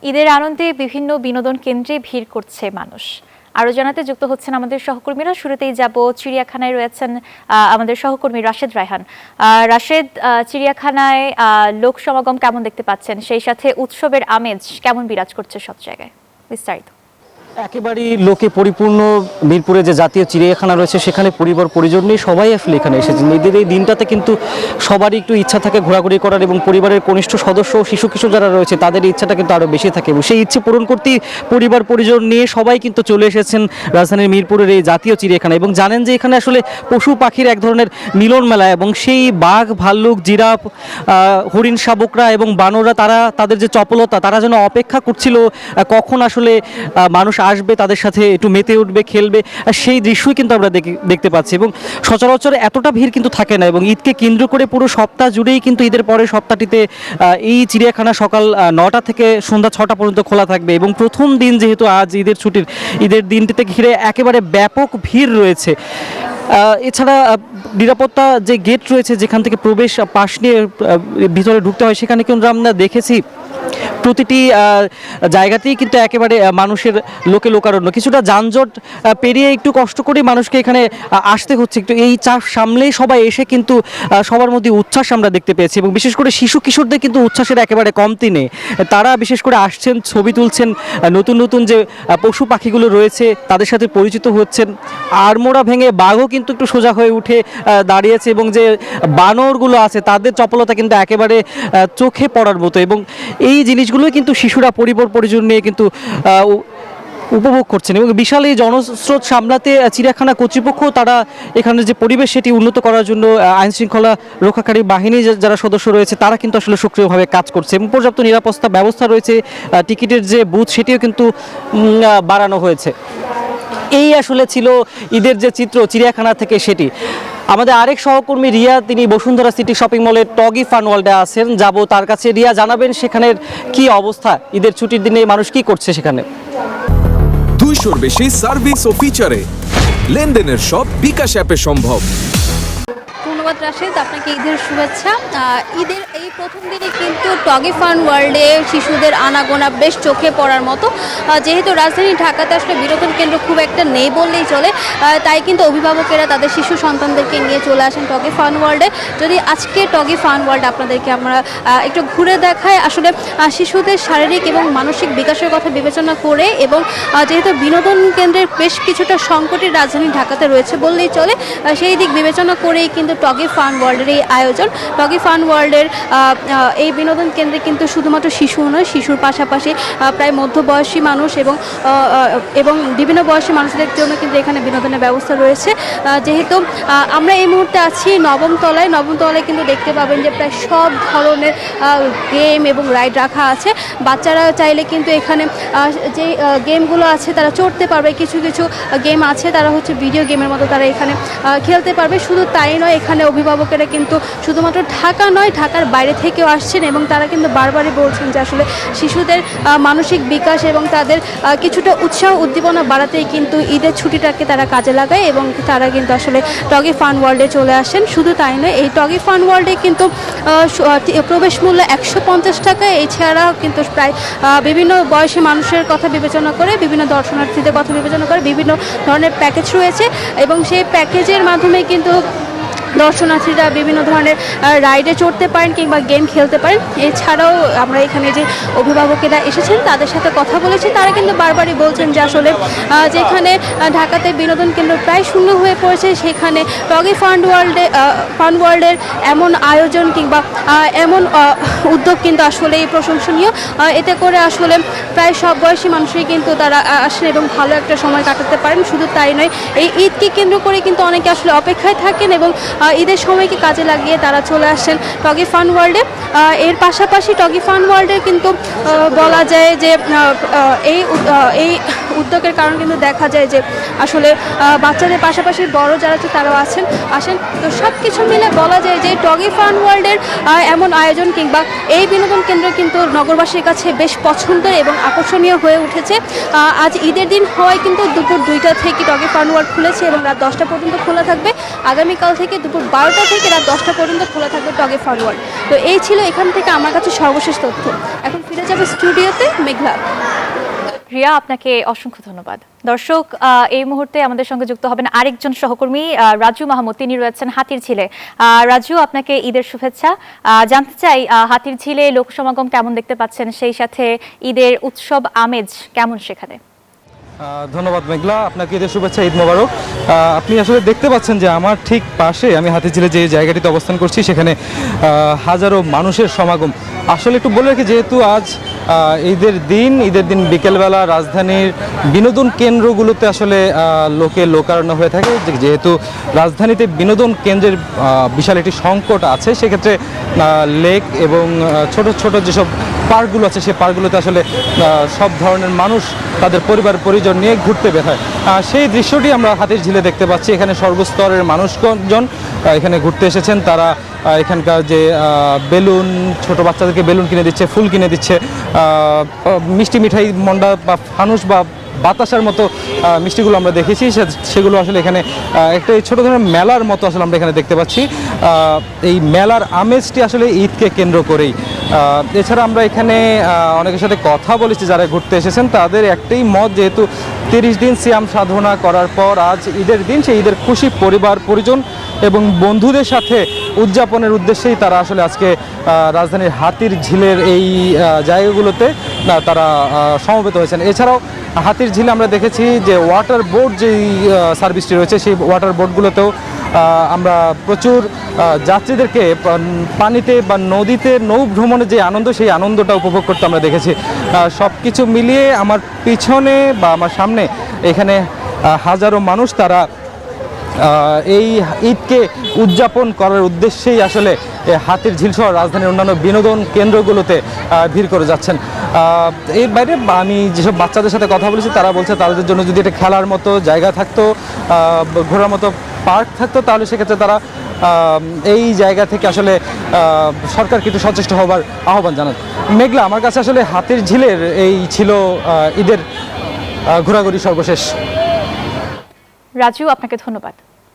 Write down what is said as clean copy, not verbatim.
ঈদের আনন্দে বিভিন্ন বিনোদন কেন্দ্রে ভিড় করছে মানুষ। আরো জানাতে যুক্ত হচ্ছেন আমাদের সহকর্মীরা। শুরুতেই যাব চিড়িয়াখানায় রয়েছেন আমাদের সহকর্মী রাশেদ রায়হান। রাশেদ, চিড়িয়াখানায় লোক সমাগম কেমন দেখতে পাচ্ছেন, সেই সাথে উৎসবের আমেজ কেমন বিরাজ করছে সব জায়গায়, বিস্তারিত। একেবারেই লোকে পরিপূর্ণ মিরপুরে যে জাতীয় চিড়িয়াখানা রয়েছে সেখানে পরিবার পরিজন নিয়ে সবাই আসলে এখানে এসেছেন। ঈদের এই দিনটাতে কিন্তু সবারই একটু ইচ্ছা থাকে ঘোরাঘুরি করার, এবং পরিবারের কনিষ্ঠ সদস্য শিশু কিশোর যারা রয়েছে তাদের ইচ্ছাটা কিন্তু আরও বেশি থাকে, এবং সেই ইচ্ছে পূরণ করতেই পরিবার পরিজন নিয়ে সবাই কিন্তু চলে এসেছেন রাজধানীর মিরপুরের এই জাতীয় চিড়িয়াখানা। এবং জানেন যে এখানে আসলে পশু পাখির এক ধরনের মিলন মেলা, এবং সেই বাঘ, ভাল্লুক, জিরাফ, হরিণ শাবকরা এবং বানররা তাদের যে চপলতা, তারা যেন অপেক্ষা করছিল কখন আসলে মানুষ আসবে, তাদের সাথে একটু মেতে উঠবে, খেলবে। সেই দৃশ্যই কিন্তু আমরা দেখতে পাচ্ছি। এবং সচরাচর এতটা ভিড় কিন্তু থাকে না, এবং ঈদকে কেন্দ্র করে পুরো সপ্তাহ জুড়েই কিন্তু ঈদের পরের সপ্তাহটিতে এই চিড়িয়াখানা সকাল 9টা থেকে সন্ধ্যা 6টা পর্যন্ত খোলা থাকবে। এবং প্রথম দিন যেহেতু আজ ঈদের দিনটিতে ঘিরে একেবারে ব্যাপক ভিড় রয়েছে। এছাড়া নিরাপত্তা যে গেট রয়েছে যেখান থেকে প্রবেশ পাশ নিয়ে ভিতরে ঢুকতে হয়, সেখানে কিন্তু আমরা দেখেছি প্রতিটি জায়গাতেই কিন্তু একেবারে মানুষের লোকারণ্য। কিছুটা যানজট পেরিয়ে একটু কষ্ট করে মানুষকে এখানে আসতে হচ্ছে। একটু এই চাপ সামলেই সবাই এসে কিন্তু সবার মধ্যে উচ্ছ্বাস আমরা দেখতে পেয়েছি, এবং বিশেষ করে শিশু কিশোরদের কিন্তু উচ্ছ্বাসের একেবারে কমতি নেই। তারা বিশেষ করে আসছেন, ছবি তুলছেন, নতুন নতুন যে পশু পাখিগুলো রয়েছে তাদের সাথে পরিচিত হচ্ছেন। আড়মোড়া ভেঙে বাঘও কিন্তু একটু সোজা হয়ে উঠে দাঁড়িয়েছে, এবং যে বানরগুলো আছে তাদের চপলতা কিন্তু একেবারে চোখে পড়ার মতো। এবং এই জিনিসগুলোই কিন্তু শিশুরা পরিবার পরিজন নিয়ে কিন্তু উপভোগ করছেন। এবং বিশাল এই জনস্রোত সামলাতে চিড়িয়াখানা কর্তৃপক্ষ তারা এখানে যে পরিবেশ সেটি উন্নত করার জন্য আইনশৃঙ্খলা রক্ষাকারী বাহিনী যারা সদস্য রয়েছে তারা কিন্তু আসলে সক্রিয়ভাবে কাজ করছে, এবং পর্যাপ্ত নিরাপত্তা ব্যবস্থা রয়েছে। টিকিটের যে বুথ সেটিও কিন্তু বাড়ানো হয়েছে। এই আসলে ছিল ঈদের যে চিত্র চিড়িয়াখানা থেকে সেটি। আমাদের আরেক সহকর্মী রিয়া, তিনি বসুন্ধরা সিটি শপিং মলের টগি ফান ওয়ার্ল্ডে আছেন, যাব তার কাছে। রিয়া, জানাবেন সেখানের কি অবস্থা, ঈদের ছুটির দিনে মানুষ কি করছে সেখানে? 200-র বেশি সার্ভিস ও ফিচারে লেনদেনের সব বিকাশ অ্যাপে সম্ভব। ধন্যবাদ রাশেদ, আপনাকে ঈদের শুভেচ্ছা। ঈদের এই প্রথম দিনে কিন্তু টগি ফান ওয়ার্ল্ডে শিশুদের আনাগোনা বেশ চোখে পড়ার মতো। যেহেতু রাজধানী ঢাকাতে আসলে বিনোদন কেন্দ্র খুব একটা নেই বললেই চলে, তাই কিন্তু অভিভাবকেরা তাদের শিশু সন্তানদেরকে নিয়ে চলে আসেন টগি ফান ওয়ার্ল্ডে। যদি আজকে টগি ফান ওয়ার্ল্ড আপনাদেরকে আমরা একটু ঘুরে দেখাই, আসলে শিশুদের শারীরিক এবং মানসিক বিকাশের কথা বিবেচনা করে, এবং যেহেতু বিনোদন কেন্দ্রের বেশ কিছুটা সংকটের রাজধানী ঢাকাতে রয়েছে বললেই চলে, সেই দিক বিবেচনা করেই কিন্তু টগি ফান ওয়ার্ল্ডের এই আয়োজন। টগি ফান ওয়ার্ল্ডের এই বিনোদন কেন্দ্রে কিন্তু শুধুমাত্র শিশু নয়, শিশুর পাশাপাশি প্রায় মধ্যবয়সী মানুষ এবং বিভিন্ন বয়সী মানুষদের জন্য কিন্তু এখানে বিনোদনের ব্যবস্থা রয়েছে। যেহেতু আমরা এই মুহূর্তে আছি নবম তলায় কিন্তু দেখতে পাবেন যে প্রায় সব ধরনের গেম এবং রাইড রাখা আছে। বাচ্চারা চাইলে কিন্তু এখানে যে গেমগুলো আছে তারা চড়তে পারবে। কিছু গেম আছে তারা হচ্ছে ভিডিও গেমের মতো, তারা এখানে খেলতে পারবে। শুধু তাই নয়, এখানে অভিভাবকেরা কিন্তু শুধুমাত্র ঢাকা নয়, ঢাকার বাইরে থেকেও আসছেন, এবং তারা কিন্তু বারবারই বলছেন যে আসলে শিশুদের মানসিক বিকাশ এবং তাদের কিছুটা উৎসাহ উদ্দীপনা বাড়াতেই কিন্তু ঈদের ছুটিটাকে তারা কাজে লাগায়, এবং তারা কিন্তু আসলে টগি ফান ওয়ার্ল্ডে চলে আসেন। শুধু তাই নয়, এই টগি ফান ওয়ার্ল্ডে কিন্তু প্রবেশ মূল্য 150 টাকা। এছাড়াও কিন্তু প্রায় বিভিন্ন বয়সী মানুষের কথা বিবেচনা করে, বিভিন্ন দর্শনার্থীদের কথা বিবেচনা করে বিভিন্ন ধরনের প্যাকেজ রয়েছে, এবং সেই প্যাকেজের মাধ্যমে কিন্তু দর্শনার্থীরা বিভিন্ন ধরনের রাইডে চড়তে পারেন কিংবা গেম খেলতে পারেন। এছাড়াও আমরা এখানে যে অভিভাবকেরা এসেছেন তাদের সাথে কথা বলেছি, তারা কিন্তু বারবারই বলছেন যে আসলে যেখানে ঢাকাতে বিনোদন কেন্দ্র প্রায় শূন্য হয়ে পড়েছে, সেখানে টগি ফান ওয়ার্ল্ডের এমন আয়োজন কিংবা এমন উদ্যোগ কিন্তু আসলেই প্রশংসনীয়। এতে করে আসলে প্রায় সব বয়সী মানুষই কিন্তু তারা আসেন এবং ভালো একটা সময় কাটাতে পারেন। শুধু তাই নয়, এই ঈদকে কেন্দ্র করে কিন্তু অনেকে আসলে অপেক্ষায় থাকেন, এবং ঈদের সময়কে কাজে লাগিয়ে তারা চলে আসছেন টগি ফান ওয়ার্ল্ডে। এর পাশাপাশি টগি ফান ওয়ার্ল্ডের কিন্তু বলা যায় যে এই উদ্যোগের কারণে কিন্তু দেখা যায় যে আসলে বাচ্চাদের পাশাপাশি বড় যারা আছে তারাও আসেন। তো সব কিছু মিলে বলা যায় যে টগি ফান ওয়ার্ল্ডের এমন আয়োজন কিংবা এই বিনোদন কেন্দ্র কিন্তু নগরবাসীর কাছে বেশ পছন্দের এবং আকর্ষণীয় হয়ে উঠেছে। আজ ঈদের দিন হওয়ায় কিন্তু দুপুর 2টা থেকে টগি ফান ওয়ার্ল্ড খুলেছে এবং রাত 10টা পর্যন্ত খোলা থাকবে। আগামীকাল থেকে দুপুর 12টা থেকে রাত 10টা পর্যন্ত খোলা থাকবে টগি ফান ওয়ার্ল্ড। তো এই ছিল এখান থেকে আমার কাছে সর্বশেষ তথ্য। এখন ফিরে যাবে স্টুডিওতে মেঘলা। রিয়া, আপনাকে অসংখ্য ধন্যবাদ। দর্শক, এই মুহূর্তে আমাদের সঙ্গে যুক্ত হবেন আরেকজন সহকর্মী রাজু মাহমুদ, তিনি রয়েছেন হাতিরঝিলে। রাজু, আপনাকে ঈদের শুভেচ্ছা। জানতে চাই হাতির ঝিলে লোক সমাগম কেমন দেখতে পাচ্ছেন, সেই সাথে ঈদের উৎসব আমেজ কেমন সেখানে? ধন্যবাদ মেঘলা, আপনাকে ঈদের শুভেচ্ছা, ঈদ মোবারক। আপনি আসলে দেখতে পাচ্ছেন যে আমার ঠিক পাশে আমি হাতিরঝিলে যে জায়গাটিতে অবস্থান করছি সেখানে হাজারো মানুষের সমাগম। আসলে একটু বলে রাখি, যেহেতু আজ ঈদের দিন বিকেলবেলা রাজধানীর বিনোদন কেন্দ্রগুলোতে আসলে লোকারণ্য হয়ে থাকে। যেহেতু রাজধানীতে বিনোদন কেন্দ্রের বিশাল একটি সংকট আছে, সেক্ষেত্রে লেক এবং ছোট ছোট যেসব পার্কগুলো আছে সেই পার্কগুলোতে আসলে সব ধরনের মানুষ তাদের পরিবার পরিজন নিয়ে ঘুরতে বের হয়। সেই দৃশ্যটি আমরা হাতিরঝিলে দেখতে পাচ্ছি। এখানে সর্বস্তরের মানুষজন এখানে ঘুরতে এসেছেন। তারা এখানকার যে বেলুন, ছোট বাচ্চাদেরকে বেলুন কিনে দিচ্ছে, ফুল কিনে দিচ্ছে, মিষ্টি মিঠাই, মন্ডা বা ফানুস বা বাতাসার মতো মিষ্টিগুলো আমরা দেখেছি। সেগুলো আসলে এখানে একটা ছোট ধরনের মেলার মতো আসলে আমরা এখানে দেখতে পাচ্ছি। এই মেলার আমেজটি আসলে ঈদকে কেন্দ্র করেই। এছাড়া আমরা এখানে অনেকের সাথে কথা বলেছি যারা ঘুরতে এসেছেন, তাদের একটাই মত, যেহেতু 30 দিন সিয়াম সাধনা করার পর আজ ঈদের দিন, সেই ঈদের খুশি পরিবার পরিজন এবং বন্ধুদের সাথে উদযাপনের উদ্দেশ্যেই তারা আসলে আজকে রাজধানীর হাতিরঝিলের এই জায়গাগুলোতে তারা সমবেত হয়েছেন। এছাড়াও হাতিরঝিলে আমরা দেখেছি যে ওয়াটার বোট যেই সার্ভিসটি রয়েছে, সেই ওয়াটার বোটগুলোতেও আমরা প্রচুর যাত্রীদেরকে পানিতে বা নদীতে নৌ ভ্রমণের যে আনন্দ, সেই আনন্দটা উপভোগ করতে আমরা দেখেছি। সব কিছু মিলিয়ে আমার পিছনে বা আমার সামনে এখানে হাজারো মানুষ তারা এই ঈদকে উদযাপন করার উদ্দেশ্যেই আসলে হাতিরঝিল সহ রাজধানীর অন্যান্য বিনোদন কেন্দ্রগুলোতে ভিড় করে যাচ্ছেন। এর বাইরে আমি যেসব বাচ্চাদের সাথে কথা বলেছি তারা বলছে তাদের জন্য যদি একটা খেলার মতো জায়গা থাকতো, ঘোরার মতো পার্ক থাকতো, তাহলে সেক্ষেত্রে তারা এই জায়গা থেকে আসলে সরকারকে একটু সচেষ্ট হবার আহ্বান জানান। মেঘলা, আমার কাছে আসলে হাতিরঝিলের এই ছিল ঈদের ঘোরাঘুরি সর্বশেষ। রাজু, আপনাকে ধন্যবাদ।